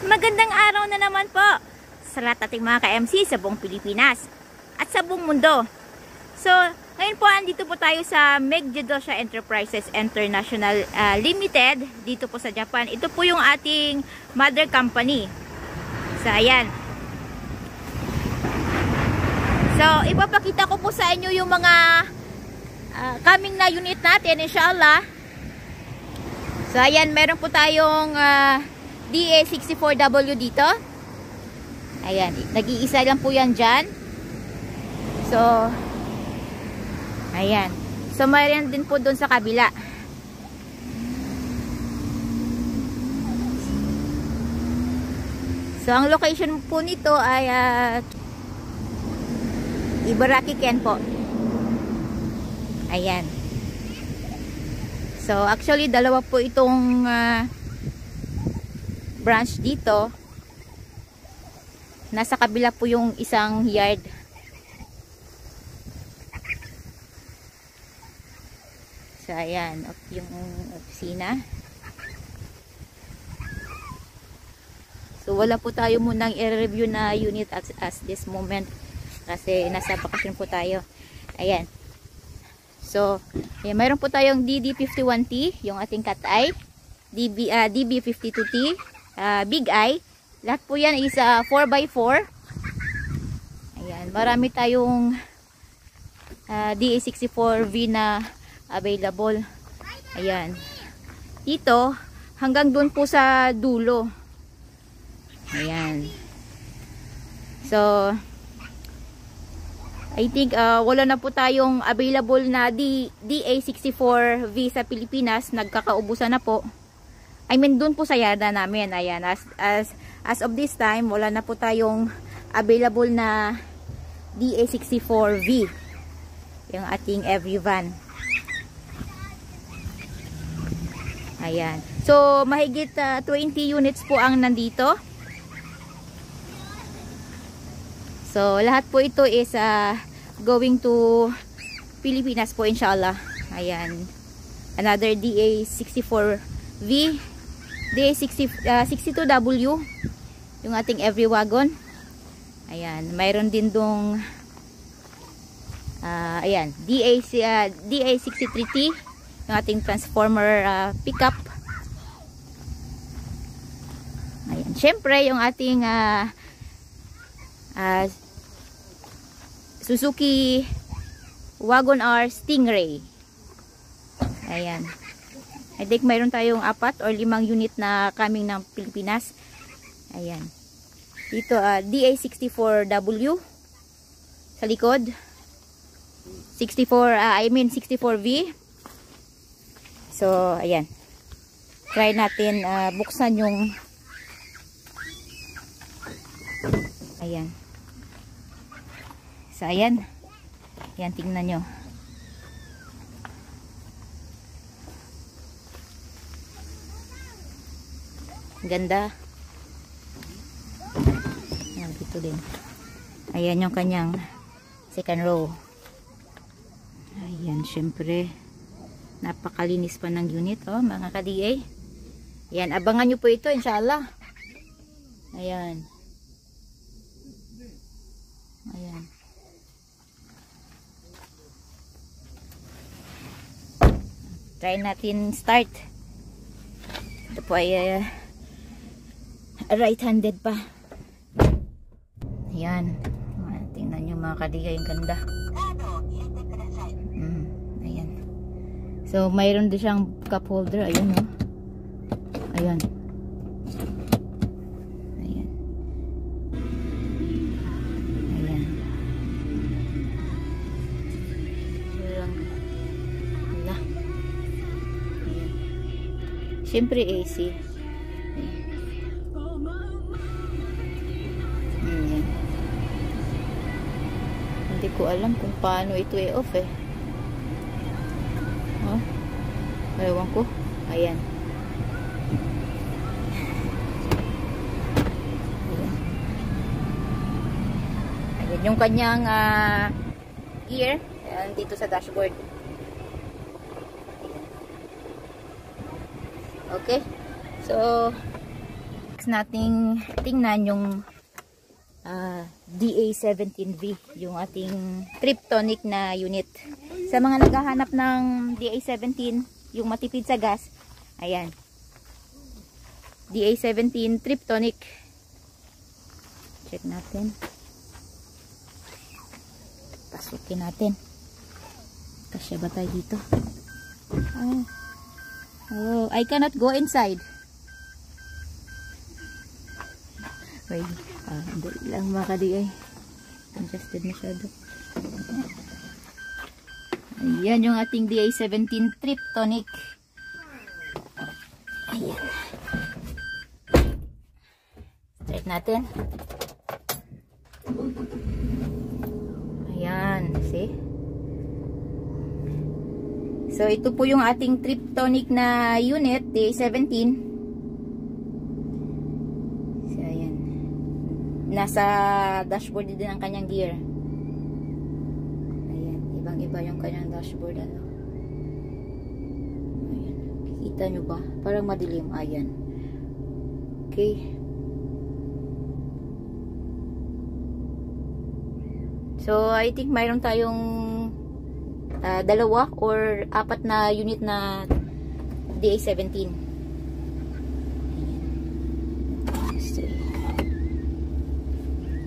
Magandang araw na naman po sa lahat ating mga ka-MC sa buong Pilipinas at sa buong mundo. So, ngayon po andito po tayo sa Megidosha Enterprises International Limited dito po sa Japan. Ito po yung ating mother company. So, ayan. So, ipapakita ko po sa inyo yung mga coming na unit natin, inshallah. So, ayan, meron po tayong DA64W dito. Ayan, nag-iisa lang po yan dyan. So, ayan. So, mayroon din po doon sa kabila. So, ang location po nito ay Ibaraki Ken po. Ayan. So, actually, dalawa po itong branch dito. Nasa kabila po yung isang yard. So, ayan. Yung opisina. So, wala po tayo munang i-review na unit as this moment. Kasi nasa bakasyon po tayo. Ayan. So, ayan, mayroon po tayong DD51T, yung ating cat eye. DB52T, big eye. Lahat po yan is 4x4. Ayan, marami tayong DA64V na available. Ayan. Dito, hanggang doon po sa dulo. Ayan. So, I think wala na po tayong available na DA64V sa Pilipinas. Nagkakaubusan na po. I mean, dun po sa yarda namin. Ayan, as of this time, wala na po tayong available na DA64V. Yung ating every van. Ayan. So, mahigit 20 units po ang nandito. So, lahat po ito is going to Pilipinas po, inshallah. Ayan. Another DA64V. DA62W. Yung ating every wagon. Ayan. Mayroon din dong ayan. DA63T. Yung ating transformer pickup. Ayan. Siyempre, yung ating Suzuki Wagon R Stingray. Ayan. I think mayroon tayong 4 or 5 unit na coming ng Pilipinas. Ayan. Dito DA64W sa likod. 64V. So, ayan. Try natin buksan yung ayan. So, ayan. Ayan, tingnan nyo. Ganda. Ayan, dito din. Ayan yung kanyang second row. Ayan, syempre. Napakalinis pa ng unit, oh, mga ka-DA. Ayan, abangan nyo po ito, inshallah. Ayan. Ayan. Try natin start. Ito po ay right-handed pa. Ayan. Tingnan nyo mga ka-DA, yung ganda. Ayan. So, mayroon din siyang cup holder. Ayan, oh. Ayan. Ayan. Ayan. Ayan. Ayan. Siyempre AC. Ayan. Hindi ko alam kung paano ito i-off eh. Oh. Ewan ko. Ayan. Ayan. Ayan, yung kanyang gear. Ayan, dito sa dashboard. Okay. So, next nating tingnan yung DA17V, yung ating Triptonic na unit. Sa mga naghahanap ng DA17, yung matipid sa gas, ayan. DA17 Triptonic. Check natin. Pasukin natin. Kasya ba tayo dito? Oh, I cannot go inside. Wait. Dali lang mga ka-DA. Congested masyado. Ayan yung ating DA17 Triptonic. Ayan. Start natin. Ayan. See? So, ito po yung ating Triptonic na unit, DA17. So, ayan. Nasa dashboard din ang kanyang gear. Ayan. Ibang-iba yung kanyang dashboard. Ano? Ayan. Kikita nyo ba? Parang madilim. Ayan. Okay. So, I think mayroon tayong dalawa or apat na unit na DA17.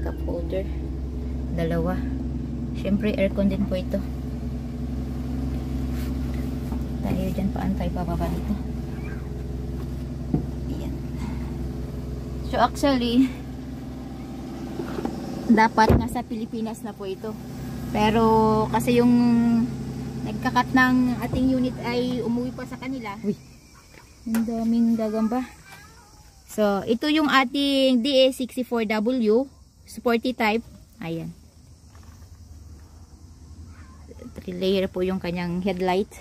Cup holder. Dalawa. Siyempre, aircon din po ito. Tayo dyan, paan tayo bababa dito. Ayan. So, actually, dapat nasa Pilipinas na po ito. Pero, kasi yung nagkakat ng ating unit ay umuwi pa sa kanila. Uy, ang daming gagamba. So, ito yung ating DA64W sporty type. Ayan. 3 layer po yung kanyang headlight.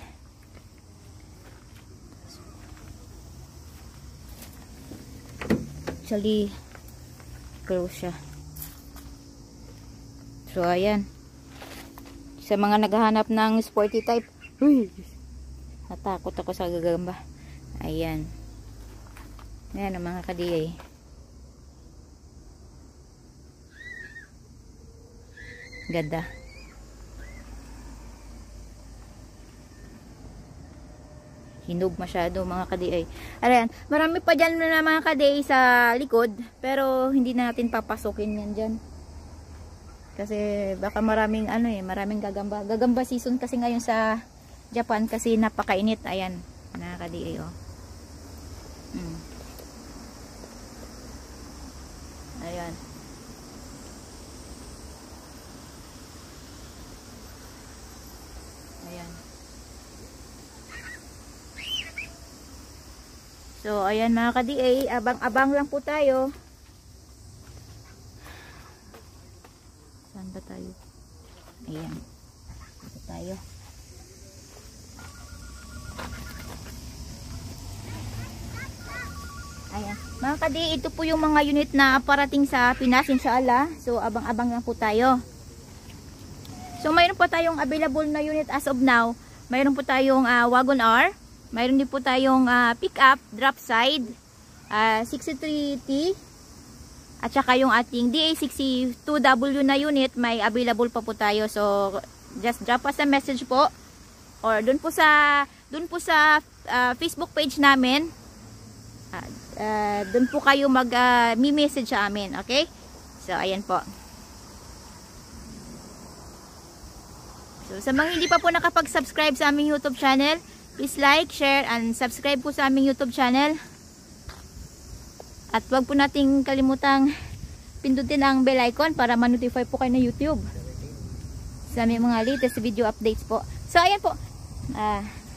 Actually, close siya. So, ayan. Sa mga naghahanap ng sporty type, natakot ako sa gagamba. Ayan. Ayan ang mga ka-DA. Ganda. Hinog masyado mga ka-DA. Ayan. Marami pa dyan na mga ka-DA sa likod. Pero hindi na natin papasukin yan dyan. Kasi baka maraming maraming gagamba. Gagamba season kasi ngayon sa Japan kasi napakainit. Ayan, nakaka-DA oh. Ayan. Ayan. So, ayan mga ka-DA, abang-abang lang po tayo. Saan ba tayo? Ayan. Dito tayo. Ayan. Mga ka-DA, ito po yung mga unit na parating sa Pinas, inshallah. So, abang-abang lang po tayo. So, mayroon po tayong available na unit as of now. Mayroon po tayong Wagon R. Mayroon din po tayong pick-up, drop side, 63T. At saka yung ating DA62W na unit, may available pa po tayo. So, just drop us a message po. Or dun po sa Facebook page namin. Dun po kayo mag-message sa amin. Okay? So, ayan po. So, sa mga hindi pa po nakapag-subscribe sa aming YouTube channel, please like, share, and subscribe po sa aming YouTube channel. At wag po nating kalimutang pindutin ang bell icon para ma-notify po kayo na YouTube sa aming mga latest video updates po. So, ayan po.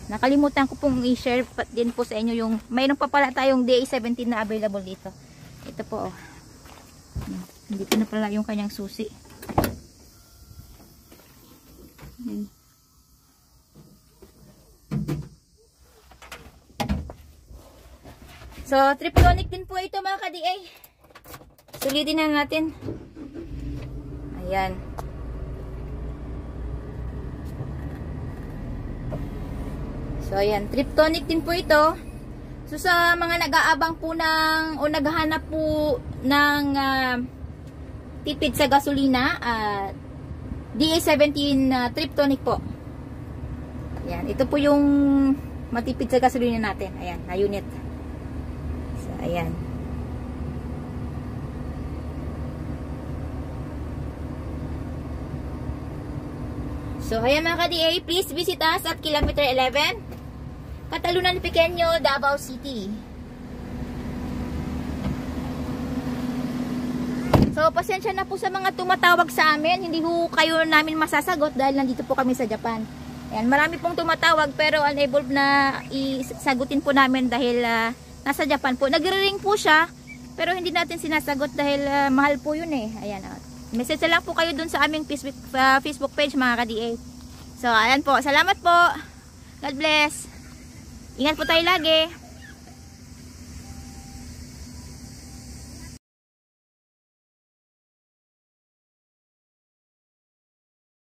Nakalimutan ko pong i-share din po sa inyo yung mayroon pa pala tayong DA17 na available dito. Ito po. Dito na pala yung kanyang susi. Ayan. So, Triptonic din po ito mga ka-DA. Sulitin na natin. Ayan. So, ayan. Triptonic din po ito. So, sa mga nag-aabang po ng, o naghahanap po ng tipid sa gasolina, DA17 Triptonic po. Ayan. Ito po yung matipid sa gasolina natin. Ayan, na unit. So, ayan. So, ayan mga ka-DA, please visit us at kilometer 11, Katalunan Pequeño, Davao City. So, pasensya na po sa mga tumatawag sa amin. Hindi ho kayo namin masasagot dahil nandito po kami sa Japan. Ayan, marami pong tumatawag pero unable na isagutin po namin dahil nasa Japan po. Nagre-ring po siya pero hindi natin sinasagot dahil mahal po yun eh. Ayan, message lang po kayo dun sa aming Facebook page mga ka-DA. So, ayan po. Salamat po. God bless. Ingat po tayo lagi.